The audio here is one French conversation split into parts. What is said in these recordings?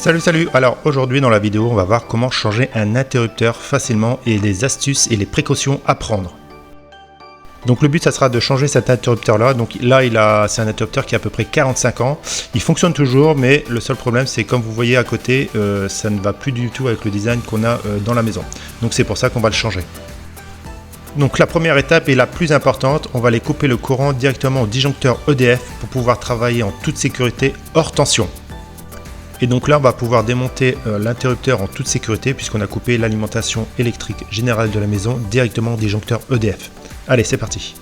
Salut. Alors aujourd'hui dans la vidéo on va voir comment changer un interrupteur facilement et les astuces et les précautions à prendre. Donc le but ça sera de changer cet interrupteur là. Donc là c'est un interrupteur qui a à peu près 45 ans. Il fonctionne toujours, mais le seul problème c'est comme vous voyez à côté, ça ne va plus du tout avec le design qu'on a dans la maison. Donc c'est pour ça qu'on va le changer. Donc la première étape est la plus importante, on va aller couper le courant directement au disjoncteur EDF pour pouvoir travailler en toute sécurité hors tension. Et donc là on va pouvoir démonter l'interrupteur en toute sécurité puisqu'on a coupé l'alimentation électrique générale de la maison directement au disjoncteur EDF. Allez, c'est parti.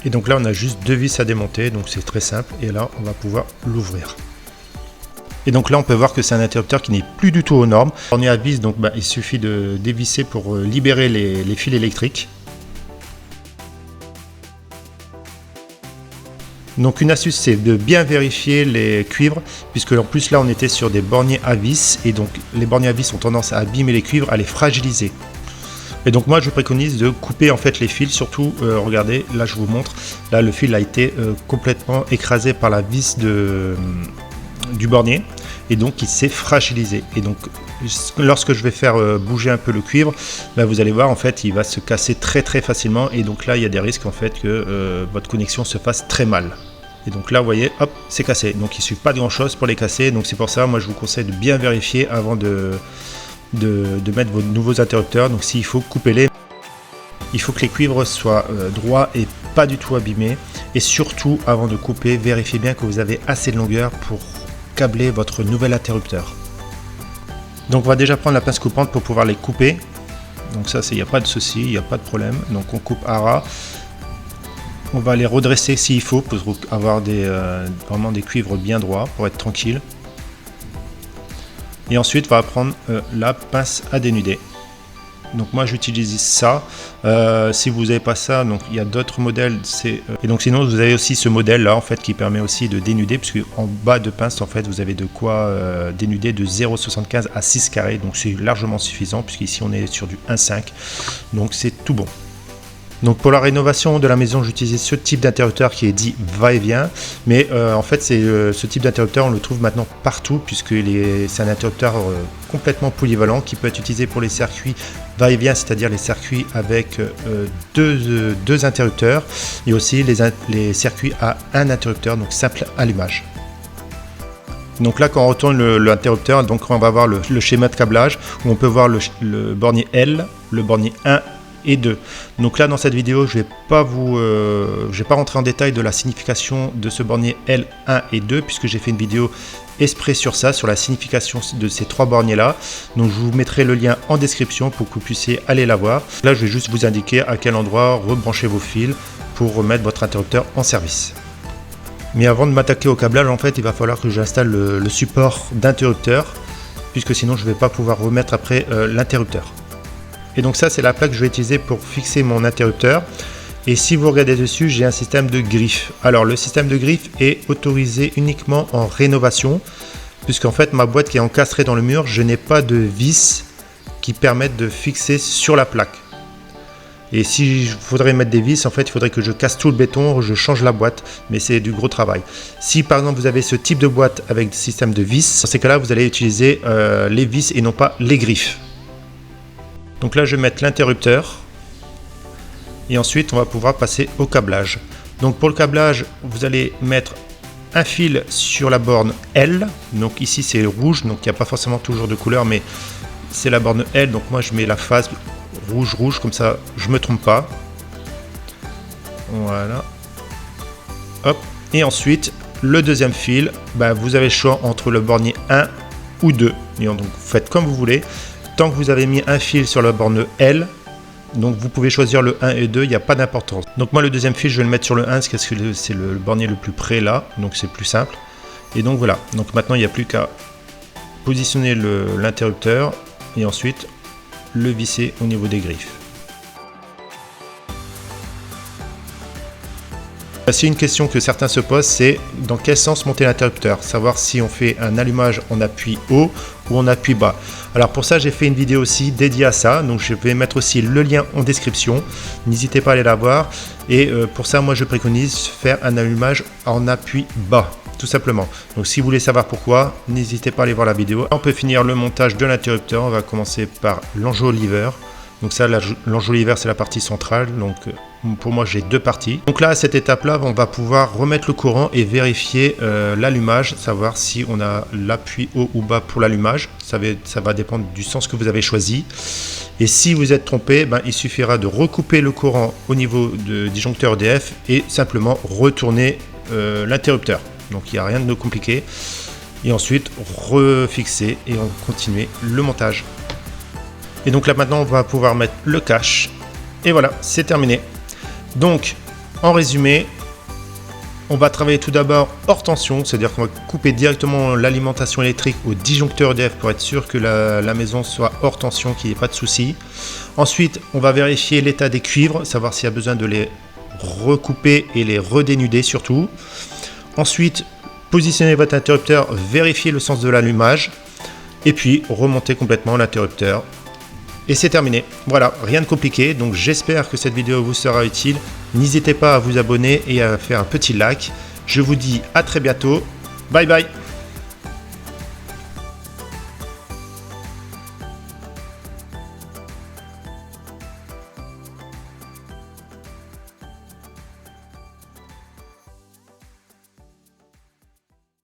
Et donc là on a juste deux vis à démonter, donc c'est très simple, et là on va pouvoir l'ouvrir. Et donc là on peut voir que c'est un interrupteur qui n'est plus du tout aux normes. On est à vis, donc il suffit de dévisser pour libérer les fils électriques. Donc une astuce c'est de bien vérifier les cuivres, puisque en plus là on était sur des borniers à vis, et donc les borniers à vis ont tendance à abîmer les cuivres, à les fragiliser. Et donc moi je préconise de couper en fait les fils, surtout regardez, là je vous montre, là le fil a été complètement écrasé par la vis du bornier, et donc il s'est fragilisé. Et donc lorsque je vais faire bouger un peu le cuivre, vous allez voir en fait il va se casser très facilement, et donc là il y a des risques en fait que votre connexion se fasse très mal. Et donc là vous voyez, hop, c'est cassé. Donc il ne suffit pas de grand chose pour les casser, donc c'est pour ça moi je vous conseille de bien vérifier avant de mettre vos nouveaux interrupteurs. Donc s'il faut, coupez-les. Il faut que les cuivres soient droits et pas du tout abîmés, et surtout avant de couper, vérifiez bien que vous avez assez de longueur pour câbler votre nouvel interrupteur. Donc on va déjà prendre la pince coupante pour pouvoir les couper. Donc ça, il n'y a pas de souci, il n'y a pas de problème. Donc on coupe à ras. On va les redresser s'il faut pour avoir vraiment des cuivres bien droits pour être tranquille. Et ensuite on va prendre la pince à dénuder. Donc moi j'utilise ça. Si vous n'avez pas ça, donc il y a d'autres modèles. Et donc sinon vous avez aussi ce modèle là en fait qui permet aussi de dénuder, puisque en bas de pince en fait vous avez de quoi dénuder de 0,75 à 6 carrés. Donc c'est largement suffisant, puisqu'ici on est sur du 1,5. Donc c'est tout bon. Donc pour la rénovation de la maison, j'utilise ce type d'interrupteur qui est dit va-et-vient, mais en fait ce type d'interrupteur on le trouve maintenant partout, puisque c'est un interrupteur complètement polyvalent qui peut être utilisé pour les circuits va-et-vient, c'est-à-dire les circuits avec deux interrupteurs, et aussi les circuits à un interrupteur, donc simple allumage. Donc là quand on retourne l'interrupteur, donc on va voir le schéma de câblage où on peut voir le bornier L, le bornier 1 et 2. Donc là dans cette vidéo je vais pas rentrer en détail de la signification de ce bornier L1 et 2, puisque j'ai fait une vidéo exprès sur ça, sur la signification de ces trois borniers là. Donc je vous mettrai le lien en description pour que vous puissiez aller la voir. Là je vais juste vous indiquer à quel endroit rebrancher vos fils pour remettre votre interrupteur en service. Mais avant de m'attaquer au câblage, en fait il va falloir que j'installe le support d'interrupteur, puisque sinon je ne vais pas pouvoir remettre après l'interrupteur. Et donc ça c'est la plaque que je vais utiliser pour fixer mon interrupteur. Et si vous regardez dessus, j'ai un système de griffe. Alors le système de griffe est autorisé uniquement en rénovation, puisqu'en fait ma boîte qui est encastrée dans le mur, je n'ai pas de vis qui permettent de fixer sur la plaque. Et si il faudrait mettre des vis, en fait il faudrait que je casse tout le béton, je change la boîte, mais c'est du gros travail. Si par exemple vous avez ce type de boîte avec système de vis, dans ces cas-là vous allez utiliser les vis et non pas les griffes. Donc là je vais mettre l'interrupteur, et ensuite on va pouvoir passer au câblage. Donc pour le câblage, vous allez mettre un fil sur la borne L. Donc ici c'est rouge, donc il n'y a pas forcément toujours de couleur, mais c'est la borne L. Donc moi je mets la phase rouge, comme ça je me trompe pas. Voilà. Hop. Et ensuite le deuxième fil, vous avez le choix entre le bornier 1 ou 2. Et donc vous faites comme vous voulez. Tant que vous avez mis un fil sur la borne L, donc vous pouvez choisir le 1 et 2, il n'y a pas d'importance. Donc moi le deuxième fil je vais le mettre sur le 1 parce que c'est le bornier le plus près là, donc c'est plus simple. Et donc voilà, donc maintenant il n'y a plus qu'à positionner l'interrupteur et ensuite le visser au niveau des griffes. C'est une question que certains se posent, c'est dans quel sens monter l'interrupteur, savoir si on fait un allumage en appui haut ou en appui bas. Alors pour ça j'ai fait une vidéo aussi dédiée à ça, donc je vais mettre aussi le lien en description, n'hésitez pas à aller la voir. Et pour ça moi je préconise faire un allumage en appui bas. tout simplement. Donc si vous voulez savoir pourquoi, n'hésitez pas à aller voir la vidéo. On peut finir le montage de l'interrupteur. On va commencer par l'enjoliveur. Donc ça, l'enjoliveur, c'est la partie centrale. Donc pour moi, j'ai deux parties. Donc là, à cette étape-là, on va pouvoir remettre le courant et vérifier l'allumage, savoir si on a l'appui haut ou bas pour l'allumage. Ça va dépendre du sens que vous avez choisi. Et si vous êtes trompé, il suffira de recouper le courant au niveau du disjoncteur EDF et simplement retourner l'interrupteur. Donc il n'y a rien de compliqué. Et ensuite, refixer et on continue le montage. Et donc là maintenant, on va pouvoir mettre le cache. Et voilà, c'est terminé. Donc, en résumé, on va travailler tout d'abord hors tension, c'est-à-dire qu'on va couper directement l'alimentation électrique au disjoncteur EDF pour être sûr que la maison soit hors tension, qu'il n'y ait pas de souci. Ensuite, on va vérifier l'état des cuivres, savoir s'il y a besoin de les recouper et les redénuder surtout. Ensuite, positionner votre interrupteur, vérifier le sens de l'allumage et puis remonter complètement l'interrupteur. Et c'est terminé. Voilà, rien de compliqué. Donc j'espère que cette vidéo vous sera utile. N'hésitez pas à vous abonner et à faire un petit like. Je vous dis à très bientôt. Bye bye.